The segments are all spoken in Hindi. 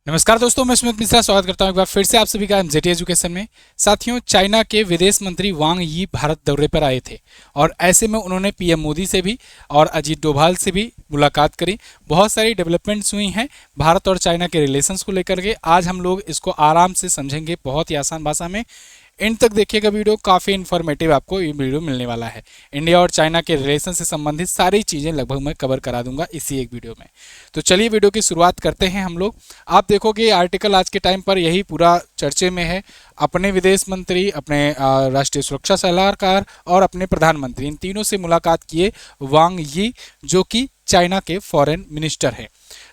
नमस्कार दोस्तों, मैं सुमित मिश्रा स्वागत करता हूं एक बार फिर से आप सभी का एमजेटी एजुकेशन में। साथियों, चाइना के विदेश मंत्री वांग यी भारत दौरे पर आए थे और ऐसे में उन्होंने पीएम मोदी से भी और अजीत डोभाल से भी मुलाकात करी। बहुत सारी डेवलपमेंट्स हुई हैं भारत और चाइना के रिलेशंस को लेकर के। आज हम लोग इसको आराम से समझेंगे, बहुत ही आसान भाषा में। एंड तक देखिएगा, वीडियो काफ़ी इन्फॉर्मेटिव आपको ये वीडियो मिलने वाला है। इंडिया और चाइना के रिलेशन से संबंधित सारी चीज़ें लगभग मैं कवर करा दूंगा इसी एक वीडियो में। तो चलिए वीडियो की शुरुआत करते हैं हम लोग। आप देखोगे आर्टिकल आज के टाइम पर यही पूरा चर्चे में है। अपने विदेश मंत्री, अपने राष्ट्रीय सुरक्षा सलाहकार और अपने प्रधानमंत्री, इन तीनों से मुलाकात किए वांग यी, जो कि चाइना के फॉरेन मिनिस्टर हैं।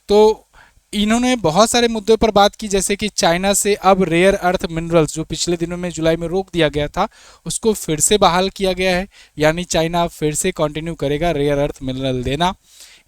तो इन्होंने बहुत सारे मुद्दों पर बात की, जैसे कि चाइना से अब रेयर अर्थ मिनरल्स, जो पिछले दिनों में जुलाई में रोक दिया गया था, उसको फिर से बहाल किया गया है। यानी चाइना फिर से कंटिन्यू करेगा रेयर अर्थ मिनरल देना।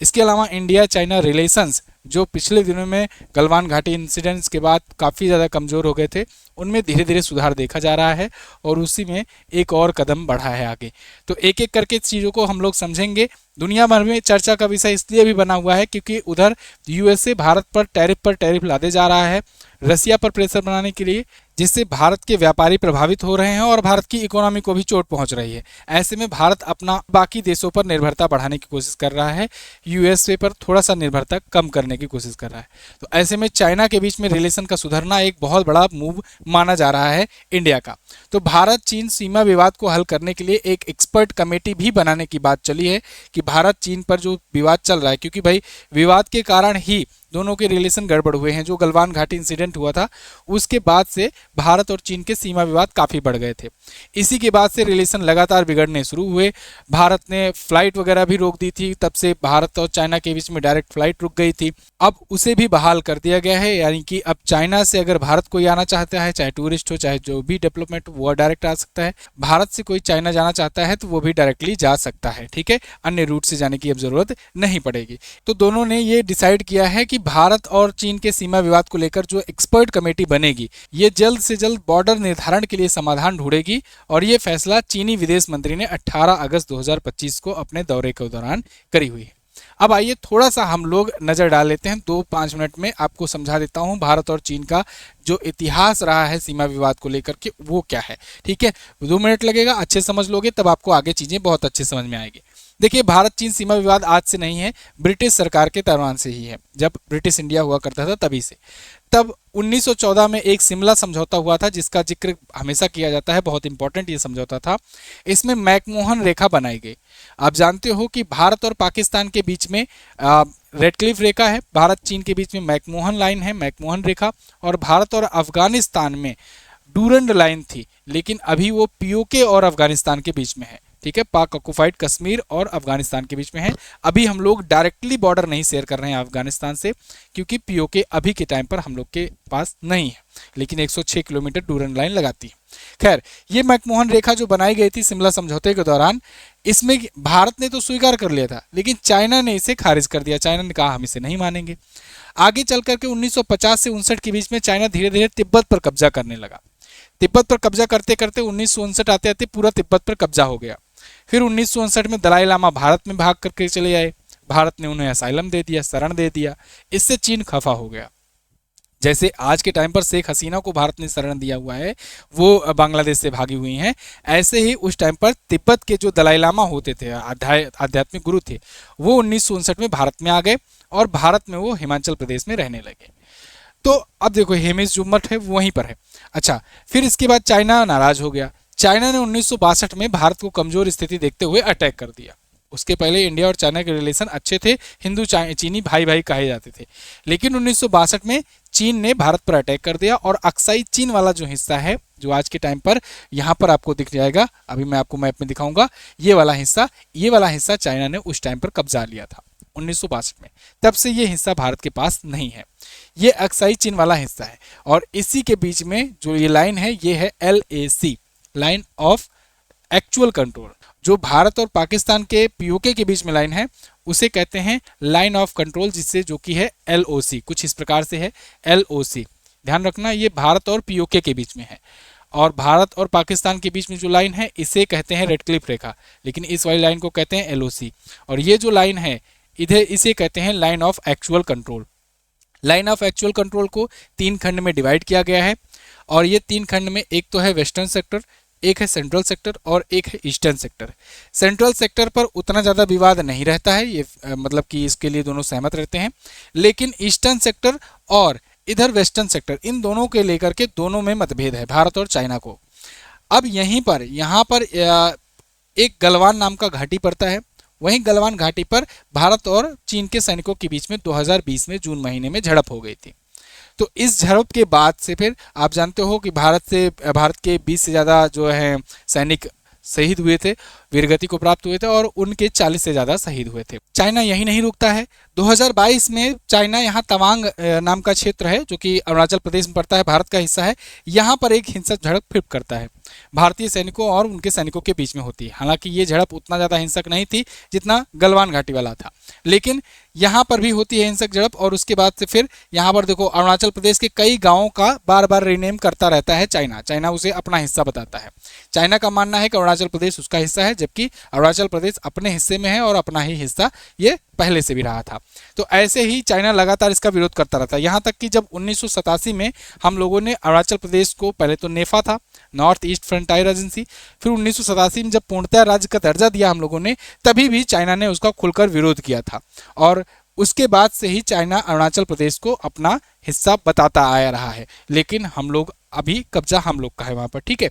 इसके अलावा इंडिया चाइना रिलेशंस, जो पिछले दिनों में गलवान घाटी इंसिडेंट्स के बाद काफ़ी ज़्यादा कमज़ोर हो गए थे, उनमें धीरे धीरे सुधार देखा जा रहा है और उसी में एक और कदम बढ़ा है आगे। तो एक एक करके चीज़ों को हम लोग समझेंगे। दुनिया भर में चर्चा का विषय इसलिए भी बना हुआ है क्योंकि उधर यूएसए भारत पर टैरिफ लादे जा रहा है रसिया पर प्रेशर बनाने के लिए, जिससे भारत के व्यापारी प्रभावित हो रहे हैं और भारत की इकोनॉमी को भी चोट पहुंच रही है। ऐसे में भारत अपना बाकी देशों पर निर्भरता बढ़ाने की कोशिश कर रहा है, यूएसए पर थोड़ा सा निर्भरता कम करने की कोशिश कर रहा है। तो ऐसे में चाइना के बीच में रिलेशन का सुधरना एक बहुत बड़ा मूव माना जा रहा है इंडिया का। तो भारत चीन सीमा विवाद को हल करने के लिए एक एक्सपर्ट कमेटी भी बनाने की बात चली है कि भारत चीन पर जो विवाद चल रहा है, क्योंकि भाई विवाद के कारण ही दोनों के रिलेशन गड़बड़ हुए हैं। जो गलवान घाटी इंसिडेंट हुआ था उसके बाद से भारत और चीन के सीमा विवाद काफ़ी बढ़ गए थे। इसी के बाद से रिलेशन लगातार बिगड़ने शुरू हुए। भारत ने फ्लाइट वगैरह भी रोक दी थी, तब से भारत और चाइना के बीच में डायरेक्ट फ्लाइट रुक गई थी। अब उसे भी बहाल कर दिया गया है, यानी कि अब चाइना से अगर भारत कोई आना चाहता है, चाहे टूरिस्ट हो चाहे जो भी डेवलपमेंट, वो डायरेक्ट आ सकता है। भारत से कोई चाइना जाना चाहता है तो वो भी डायरेक्टली जा सकता है, ठीक है। अन्य रूट से जाने की अब जरूरत नहीं पड़ेगी। तो दोनों ने ये डिसाइड किया है कि भारत और चीन के सीमा विवाद को लेकर जो एक्सपर्ट कमेटी बनेगी, ये जल्द से जल्द बॉर्डर निर्धारण के लिए समाधान ढूंढेगी। और ये फैसला चीनी विदेश मंत्री ने 18 अगस्त 2025 को अपने दौरे के दौरान करी हुई है। अब आइए थोड़ा सा हम लोग नज़र डाल लेते हैं, 2-5 मिनट में आपको समझा देता हूं भारत और चीन का जो इतिहास रहा है सीमा विवाद को लेकर के वो क्या है, ठीक है। 2 मिनट लगेगा, अच्छे समझ लोगे तब आपको आगे चीज़ें बहुत अच्छे समझ में आएगी। देखिए, भारत चीन सीमा विवाद आज से नहीं है, ब्रिटिश सरकार के दौरान से ही है। जब ब्रिटिश इंडिया हुआ करता था तभी से। तब 1914 में एक शिमला समझौता हुआ था, जिसका जिक्र हमेशा किया जाता है, बहुत इंपॉर्टेंट ये समझौता था। इसमें मैकमोहन रेखा बनाई गई। आप जानते हो कि भारत और पाकिस्तान के बीच में रेडक्लिफ रेखा है, भारत चीन के बीच में मैकमोहन लाइन है, मैकमोहन रेखा। और भारत और अफगानिस्तान में डूरंड लाइन थी, लेकिन अभी वो पीओके और अफगानिस्तान के बीच में है, ठीक है। पाक ऑक्युपाइड कश्मीर और अफगानिस्तान के बीच में है। अभी हम लोग डायरेक्टली बॉर्डर नहीं शेयर कर रहे हैं अफगानिस्तान से, क्योंकि पीओके अभी के टाइम पर हम लोग के पास नहीं है, लेकिन 106 किलोमीटर डूरंड लाइन लगाती है। खैर, ये मैकमोहन रेखा जो बनाई गई थी शिमला समझौते के दौरान, इसमें भारत ने तो स्वीकार कर लिया था, लेकिन चाइना ने इसे खारिज कर दिया। चाइना ने कहा हम इसे नहीं मानेंगे। आगे चल करके 1950 से 59 के बीच में चाइना धीरे धीरे तिब्बत पर कब्जा करने लगा। तिब्बत पर कब्जा करते करते 1959 आते आते पूरा तिब्बत पर कब्जा हो गया। फिर 1959 में दलाई लामा भारत में भाग करके चले आए। भारत ने उन्हें असाइलम दे दिया, शरण दे दिया। इससे चीन खफा हो गया। जैसे आज के टाइम पर शेख हसीना को भारत ने शरण दिया हुआ है, वो बांग्लादेश से भागी हुई हैं, ऐसे ही उस टाइम पर तिब्बत के जो दलाई लामा होते थे, आध्यात्मिक गुरु थे, वो 1959 में भारत में आ गए और भारत में वो हिमाचल प्रदेश में रहने लगे। तो अब देखो, हेमिस जो मठ है वो वहीं पर है। अच्छा, फिर इसके बाद चाइना नाराज हो गया। चाइना ने 1962 में भारत को कमजोर स्थिति देखते हुए अटैक कर दिया। उसके पहले इंडिया और चाइना के रिलेशन अच्छे थे, हिंदू चीनी भाई भाई कहे जाते थे। लेकिन 1962 में चीन ने भारत पर अटैक कर दिया और अक्साई चीन वाला जो हिस्सा है, जो आज के टाइम पर यहाँ पर आपको दिख जाएगा, अभी मैं आपको मैप में दिखाऊंगा, ये वाला हिस्सा चाइना ने उस टाइम पर कब्जा लिया था 1962 में। तब से ये हिस्सा भारत के पास नहीं है। ये अक्साई चीन वाला हिस्सा है और इसी के बीच में जो ये लाइन है, ये है LAC, line of actual control. जो भारत और पाकिस्तान के पीओके के बीच में लाइन है, उसे कहते हैं लाइन ऑफ कंट्रोल, जिससे जो कि है LOC, कुछ इस प्रकार से है LOC। ध्यान रखना, ये भारत और पीओके के बीच में है। और भारत और पाकिस्तान के बीच में जो लाइन है, इसे कहते हैं रेडक्लिफ रेखा, लेकिन इस वाली लाइन को कहते हैं LOC। और ये जो लाइन है इधर, इसे कहते हैं line of actual control. Line of actual control को 3 खंड में डिवाइड किया गया है और ये 3 खंड में एक तो है वेस्टर्न सेक्टर, एक है सेंट्रल सेक्टर और एक है ईस्टर्न सेक्टर। सेंट्रल सेक्टर पर उतना ज़्यादा विवाद नहीं रहता है, ये मतलब कि इसके लिए दोनों सहमत रहते हैं, लेकिन ईस्टर्न सेक्टर और इधर वेस्टर्न सेक्टर, इन दोनों के लेकर के दोनों में मतभेद है भारत और चाइना को। अब यहाँ पर एक गलवान नाम का घाटी पड़ता है। वहीं गलवान घाटी पर भारत और चीन के सैनिकों के बीच में 2020 में जून महीने में झड़प हो गई थी। तो इस झड़प के बाद से फिर आप जानते हो कि भारत के 20 से ज़्यादा जो है सैनिक शहीद हुए थे, वीरगति को प्राप्त हुए थे और उनके 40 से ज़्यादा शहीद हुए थे। चाइना यही नहीं रुकता है। 2022 में चाइना यहाँ तवांग नाम का क्षेत्र है जो कि अरुणाचल प्रदेश में पड़ता है, भारत का हिस्सा है। यहाँ पर एक हिंसक झड़प फिर करता है, भारतीय सैनिकों और उनके सैनिकों के बीच में होती है। हालांकि ये झड़प उतना ज़्यादा हिंसक नहीं थी जितना गलवान घाटी वाला था, लेकिन यहाँ पर भी होती है हिंसक झड़प। और उसके बाद से फिर यहाँ पर देखो अरुणाचल प्रदेश के कई गाँवों का बार बार रीनेम करता रहता है चाइना उसे अपना हिस्सा बताता है। चाइना का मानना है कि अरुणाचल प्रदेश उसका हिस्सा है, जबकि अरुणाचल प्रदेश अपने हिस्से में है और अपना ही हिस्सा ये पहले से भी रहा था। तो ऐसे ही चाइना लगातार इसका विरोध करता रहता है, यहाँ तक कि जब 1987 में हम लोगों ने अरुणाचल प्रदेश को, पहले तो नेफा था, नॉर्थ ईस्ट फ्रंटायर एजेंसी, फिर 1987 में जब पूर्णतः राज्य का दर्जा दिया हम लोगों ने, तभी भी चाइना ने उसका खुलकर विरोध किया था। और उसके बाद से ही चाइना अरुणाचल प्रदेश को अपना हिस्सा बताता आया रहा है, लेकिन हम लोग अभी कब्जा हम लोग का है वहाँ पर, ठीक है।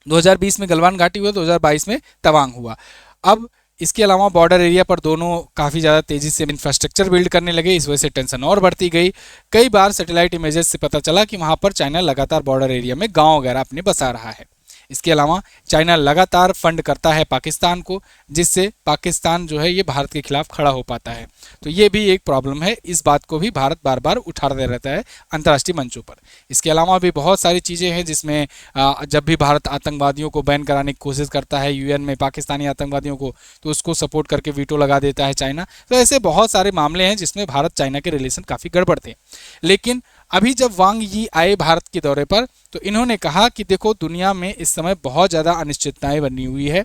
2020 में गलवान घाटी हुआ, 2022 में तवांग हुआ। अब इसके अलावा बॉर्डर एरिया पर दोनों काफ़ी ज़्यादा तेज़ी से इंफ्रास्ट्रक्चर बिल्ड करने लगे, इस वजह से टेंशन और बढ़ती गई। कई बार सैटेलाइट इमेजेस से पता चला कि वहाँ पर चाइना लगातार बॉर्डर एरिया में गांव वगैरह अपने बसा रहा है। इसके अलावा चाइना लगातार फंड करता है पाकिस्तान को, जिससे पाकिस्तान जो है ये भारत के खिलाफ खड़ा हो पाता है। तो ये भी एक प्रॉब्लम है, इस बात को भी भारत बार बार उठाते रहता है अंतर्राष्ट्रीय मंचों पर। इसके अलावा भी बहुत सारी चीज़ें हैं जिसमें जब भी भारत आतंकवादियों को बैन कराने की कोशिश करता है यूएन में पाकिस्तानी आतंकवादियों को, तो उसको सपोर्ट करके वीटो लगा देता है चाइना। तो ऐसे बहुत सारे मामले हैं जिसमें भारत चाइना के रिलेशन काफ़ी गड़बड़ थे। लेकिन अभी जब वांग यी आए भारत के दौरे पर, तो इन्होंने कहा कि देखो दुनिया में इस समय बहुत ज़्यादा अनिश्चितताएं बनी हुई है।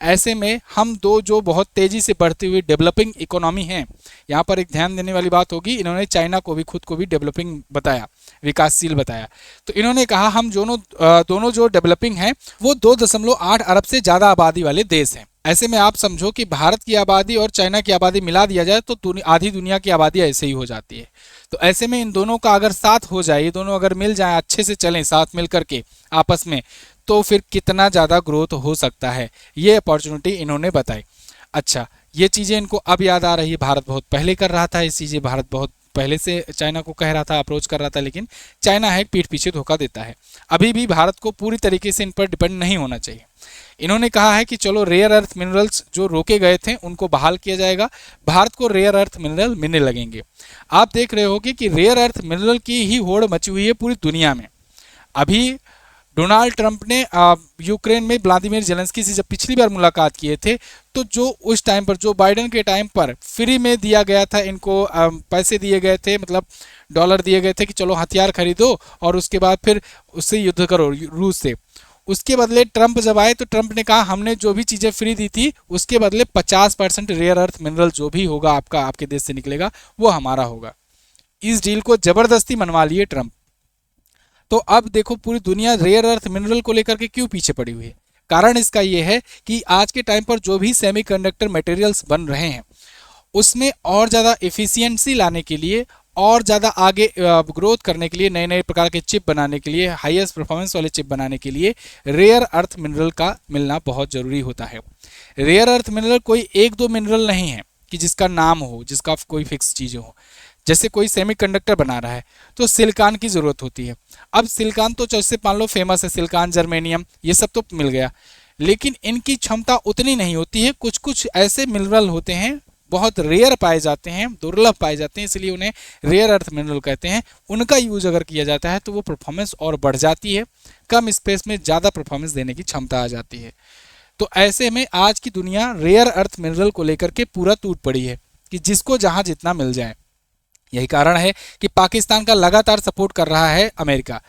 ऐसे में हम दो जो बहुत तेज़ी से बढ़ती हुई डेवलपिंग इकोनॉमी हैं, यहाँ पर एक ध्यान देने वाली बात होगी, इन्होंने चाइना को भी खुद को भी डेवलपिंग बताया, विकासशील बताया। तो इन्होंने कहा हम दोनों जो डेवलपिंग हैं वो 2.8 अरब से ज़्यादा आबादी वाले देश हैं। ऐसे में आप समझो कि भारत की आबादी और चाइना की आबादी मिला दिया जाए तो आधी दुनिया की आबादी ऐसे ही हो जाती है। तो ऐसे में इन दोनों का अगर साथ हो जाए, ये दोनों अगर मिल जाए, अच्छे से चलें साथ मिल करके आपस में, तो फिर कितना ज़्यादा ग्रोथ हो सकता है, ये अपॉर्चुनिटी इन्होंने बताई। अच्छा, ये चीज़ें इनको अब याद आ रही है, भारत बहुत पहले कर रहा था, इस चीज़ें भारत बहुत पहले से चाइना को कह रहा था, अप्रोच कर रहा था, लेकिन चाइना है पीठ पीछे धोखा देता है। अभी भी भारत को पूरी तरीके से इन पर डिपेंड नहीं होना चाहिए। इन्होंने कहा है कि चलो रेयर अर्थ मिनरल्स जो रोके गए थे उनको बहाल किया जाएगा, भारत को रेयर अर्थ मिनरल मिलने लगेंगे। आप देख रहे होगे कि रेयर अर्थ मिनरल की ही होड़ मची हुई है पूरी दुनिया में। अभी डोनाल्ड ट्रंप ने यूक्रेन में व्लादिमीर जेलेंस्की से जब पिछली बार मुलाकात किए थे, तो जो उस टाइम पर, जो बाइडेन के टाइम पर फ्री में दिया गया था इनको, पैसे दिए गए थे, मतलब डॉलर दिए गए थे कि चलो हथियार खरीदो और उसके बाद फिर उससे युद्ध करो रूस से। उसके बदले ट्रंप जब आए तो ट्रंप ने कहा हमने जो भी चीज़ें फ्री दी थी उसके बदले 50% रेयर अर्थ मिनरल जो भी होगा आपके देश से निकलेगा वो हमारा होगा। इस डील को जबरदस्ती मनवा लिए ट्रंप। तो अब देखो पूरी दुनिया रेयर अर्थ मिनरल को लेकर के क्यों पीछे पड़ी हुई है। कारण इसका ये है कि आज के टाइम पर जो भी सेमीकंडक्टर मटेरियल्स बन रहे हैं उसमें और ज़्यादा एफिशिएंसी लाने के लिए और ज़्यादा आगे ग्रोथ करने के लिए, नए नए प्रकार के चिप बनाने के लिए, हाईएस्ट परफॉर्मेंस वाले चिप बनाने के लिए रेयर अर्थ मिनरल का मिलना बहुत ज़रूरी होता है। रेयर अर्थ मिनरल कोई एक दो मिनरल नहीं है कि जिसका नाम हो, जिसका कोई फिक्स चीज़ें हो। जैसे कोई सेमीकंडक्टर बना रहा है तो सिलिकॉन की ज़रूरत होती है। अब सिलिकॉन तो जैसे मान लो फेमस है, सिलिकॉन, जर्मेनियम, ये सब तो मिल गया, लेकिन इनकी क्षमता उतनी नहीं होती है। कुछ कुछ ऐसे मिनरल होते हैं बहुत रेयर पाए जाते हैं, दुर्लभ पाए जाते हैं, इसलिए उन्हें रेयर अर्थ मिनरल कहते हैं। उनका यूज अगर किया जाता है तो वो परफॉर्मेंस और बढ़ जाती है, कम स्पेस में ज़्यादा परफॉर्मेंस देने की क्षमता आ जाती है। तो ऐसे में आज की दुनिया रेयर अर्थ मिनरल को लेकर के पूरा टूट पड़ी है कि जिसको जहाँ जितना मिल जाए। यही कारण है कि पाकिस्तान का लगातार सपोर्ट कर रहा है अमेरिका,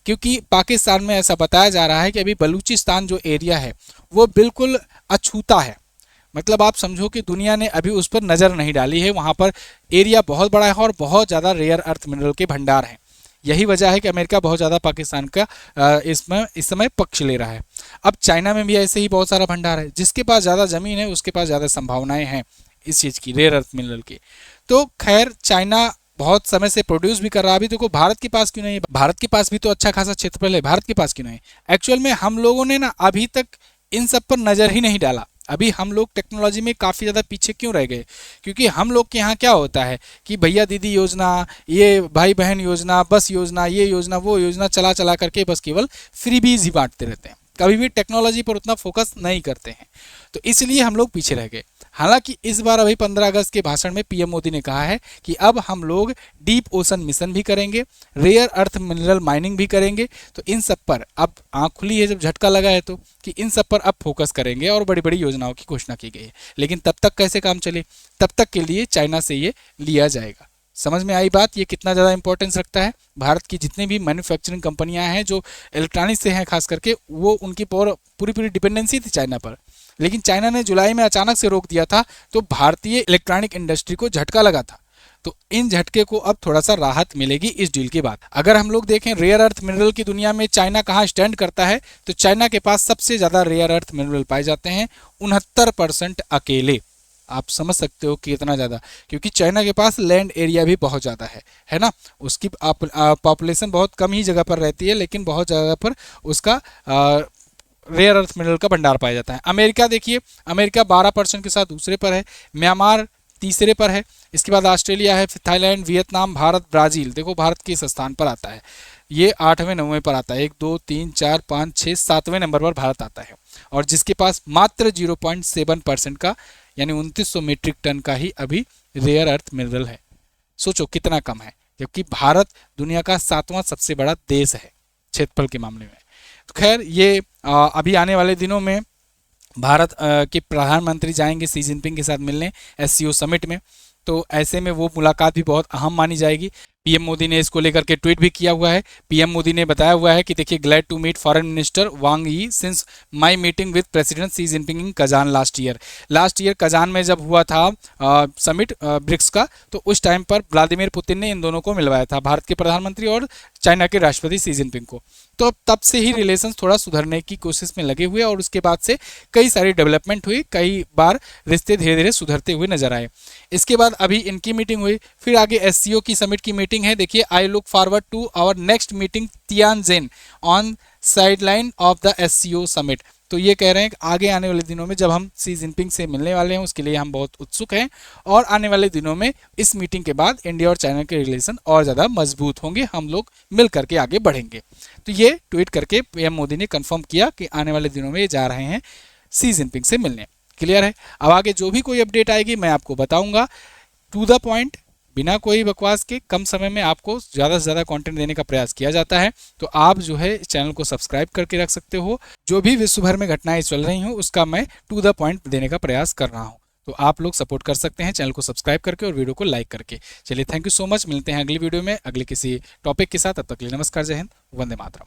क्योंकि पाकिस्तान में ऐसा बताया जा रहा है कि अभी बलूचिस्तान जो एरिया है वो बिल्कुल अछूता है, मतलब आप समझो कि दुनिया ने अभी उस पर नज़र नहीं डाली है। वहाँ पर एरिया बहुत बड़ा है और बहुत ज़्यादा रेयर अर्थ मिनरल के भंडार हैं। यही वजह है कि अमेरिका बहुत ज़्यादा पाकिस्तान का इसमें इस समय पक्ष ले रहा है। अब चाइना में भी ऐसे ही बहुत सारा भंडार है। जिसके पास ज़्यादा ज़मीन है उसके पास ज़्यादा संभावनाएं हैं इस चीज़ की, रेयर अर्थ मिनरल की। तो खैर चाइना बहुत समय से प्रोड्यूस भी कर रहा है। अभी देखो भारत के पास क्यों नहीं है? भारत के पास भी तो अच्छा खासा क्षेत्रफल है, भारत के पास क्यों नहीं? एक्चुअल में हम लोगों ने ना अभी तक इन सब पर नज़र ही नहीं डाला। अभी हम लोग टेक्नोलॉजी में काफ़ी ज़्यादा पीछे क्यों रह गए? क्योंकि हम लोग के यहाँ क्या होता है कि भैया दीदी योजना, ये भाई बहन योजना, बस योजना, ये योजना, वो योजना चला चला करके बस केवल फ्रीबीज ही बांटते रहते हैं। कभी भी टेक्नोलॉजी पर उतना फोकस नहीं करते हैं, तो इसलिए हम लोग पीछे रह गए। हालांकि इस बार अभी 15 अगस्त के भाषण में पीएम मोदी ने कहा है कि अब हम लोग डीप ओशन मिशन भी करेंगे, रेयर अर्थ मिनरल माइनिंग भी करेंगे। तो इन सब पर अब आँख खुली है, जब झटका लगा है तो, कि इन सब पर अब फोकस करेंगे और बड़ी बड़ी योजनाओं की घोषणा की गई है। लेकिन तब तक कैसे काम चले? तब तक के लिए चाइना से ये लिया जाएगा। समझ में आई बात? ये कितना ज़्यादा इंपॉर्टेंस रखता है। भारत की जितनी भी मैन्युफैक्चरिंग कंपनियां हैं जो इलेक्ट्रॉनिक्स से हैं खास करके, वो उनकी पूरी पूरी डिपेंडेंसी थी चाइना पर। लेकिन चाइना ने जुलाई में अचानक से रोक दिया था, तो भारतीय इलेक्ट्रॉनिक इंडस्ट्री को झटका लगा था। तो इन झटके को अब थोड़ा सा राहत मिलेगी इस डील के बाद। अगर हम लोग देखें रेयर अर्थ मिनरल की दुनिया में चाइना कहाँ स्टैंड करता है, तो चाइना के पास सबसे ज़्यादा रेयर अर्थ मिनरल पाए जाते हैं, 69% अकेले। आप समझ सकते हो कि इतना ज़्यादा, क्योंकि चाइना के पास लैंड एरिया भी बहुत ज़्यादा है ना। उसकी पॉपुलेशन बहुत कम ही जगह पर रहती है, लेकिन बहुत जगह पर उसका रेयर अर्थ मिनरल का भंडार पाया जाता है। अमेरिका देखिए, अमेरिका 12% के साथ दूसरे पर है, म्यांमार तीसरे पर है, इसके बाद ऑस्ट्रेलिया है, फिर थाईलैंड, वियतनाम, भारत, ब्राज़ील। देखो भारत किस स्थान पर आता है, ये 8वें 9वें पर आता है। 1 2 3 4 5 6 7वें नंबर पर भारत आता है, और जिसके पास मात्र 0.7% का यानी 2900 मीट्रिक टन का ही अभी रेयर अर्थ मिनरल है। सोचो कितना कम है, जबकि भारत दुनिया का 7वां सबसे बड़ा देश है क्षेत्रफल के मामले में। तो खैर ये अभी आने वाले दिनों में भारत के प्रधानमंत्री जाएंगे शी जिनपिंग के साथ मिलने एससीओ समिट में, तो ऐसे में वो मुलाकात भी बहुत अहम मानी जाएगी। पीएम मोदी ने इसको लेकर के ट्वीट भी किया हुआ है। पीएम मोदी ने बताया हुआ है कि देखिए, glad to meet foreign minister Wang Yi since my meeting with president Xi Jinping in Kazan last year Kazan में जब हुआ था समिट ब्रिक्स का, तो उस टाइम पर व्लादिमीर पुतिन ने इन दोनों को मिलवाया था, भारत के प्रधानमंत्री और चाइना के राष्ट्रपति शी जिनपिंग को। तो तब से ही रिलेशन थोड़ा सुधरने की कोशिश में लगे हुए, और उसके बाद से कई सारी डेवलपमेंट हुई, कई बार रिश्ते धीरे धीरे सुधरते हुए नजर आए। इसके बाद अभी इनकी मीटिंग हुई, फिर आगे एससीओ की समिट की मीटिंग है। देखिए, I look forward to our next meeting Tianjin on sideline of the SCO summit. तो ये कह रहे हैं कि आगे आने वाले दिनों में जब हम शी जिनपिंग से मिलने वाले हैं, उसके लिए हम बहुत उत्सुक हैं, और आने वाले दिनों में इस मीटिंग के बाद इंडिया और चाइना के रिलेशन और ज़्यादा मजबूत होंगे, हम लोग मिल करके आगे बढ़ेंगे। तो ये ट्वीट करके पीएम मोदी ने कंफर्म किया कि आने वाले दिनों में ये जा रहे हैं शी जिनपिंग से मिलने। क्लियर है? अब आगे जो भी कोई अपडेट आएगी मैं आपको बताऊंगा, टू द पॉइंट, बिना कोई बकवास के। कम समय में आपको ज़्यादा से ज़्यादा कंटेंट देने का प्रयास किया जाता है, तो आप जो है चैनल को सब्सक्राइब करके रख सकते हो। जो भी विश्व भर में घटनाएं चल रही हूँ उसका मैं टू द पॉइंट देने का प्रयास कर रहा हूँ, तो आप लोग सपोर्ट कर सकते हैं चैनल को सब्सक्राइब करके और वीडियो को लाइक करके। चलिए, थैंक यू सो मच। मिलते हैं अगली वीडियो में अगले किसी टॉपिक के साथ। तब तक के लिए नमस्कार, जय हिंद, वंदे मातरम।